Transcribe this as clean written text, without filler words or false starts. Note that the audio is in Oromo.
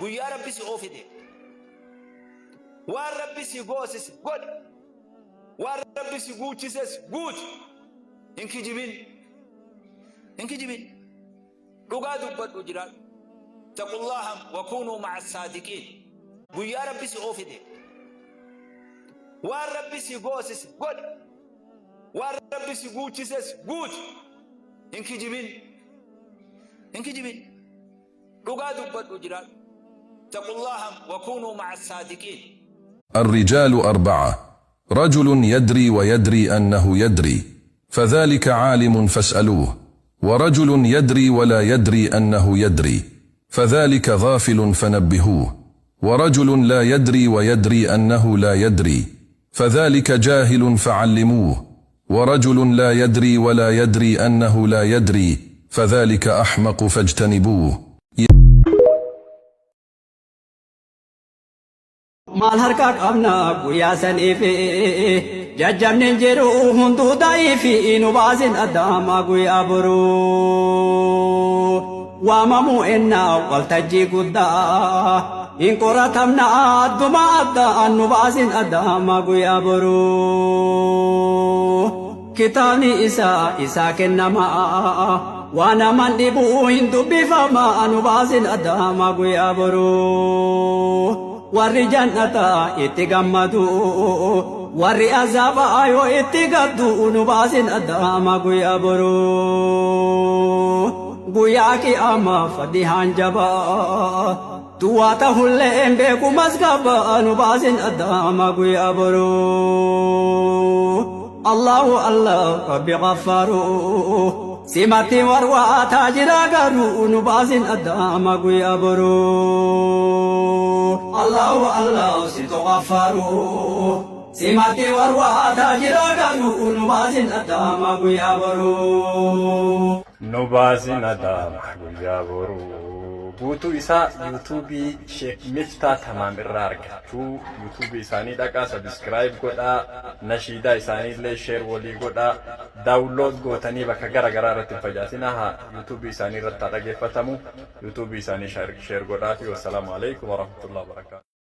قويا ربي سي أوفيدي وان ربي سي غوسس قد وان ربي سي غوتشسس غوت إنك جبين لغا دبت جرال اتقوا الله وكونوا مع الصادقين قويا ربي سي أوفيدي وان ربي سي غوسس قد وان ربي سي غوتشسس غوت إنك جبين لغا دبت جرال اتقوا الله وكونوا مع الصادقين. الرجال 4: رجل يدري ويدري أنه يدري فذلك عالم فاسألوه، ورجل يدري ولا يدري أنه يدري فذلك غافل فنبهوه، ورجل لا يدري ويدري أنه لا يدري فذلك جاهل فعلموه، ورجل لا يدري ولا يدري أنه لا يدري فذلك أحمق فاجتنبوه. مال هركاك أبنا قويا سنيفي ججم ننجرو هندو دايفي نبازن أداما قويا برو واممو إنا والتجي قدا إن قراتمنا الدما أدا نبازن أداما قويا برو كتاني إسا كنما وانا من دبو هندو بفما نبازن أداما قويا برو warri jannata itti gammadu warri azaba ayo itti gaddu nu baasin adama guyyaa boruu guyyaa qiyama fadihaan jaba duwata hulleen beeku masgaba nu baasin adama guyyaa boruu Allahu Allah rabbi ghaffaru simati warwa tajira garu nu baasin adama guyyaa boruu Allahu Allah situ ghaffaru simati warwa tajira garu nu baasin adama guyyaa boruu nu baasin adama guyyaa boruu guutuu isaa yuutuubii Sheek Miftaa Tamaam irraa argachuu yuutuubii isaanii dhaqaa sabskiraayib godhaa nashiidaa isaanii illee sheer walii godhaa daawunlood gootanii bakka garagaraa irratti fayyaasinaa haa yuutuubii isaanii irratti dhageeffatamu yuutuubii isaanii sheer godhaa fi wassalaamu alaikum warahmatullahi wabarakatuh.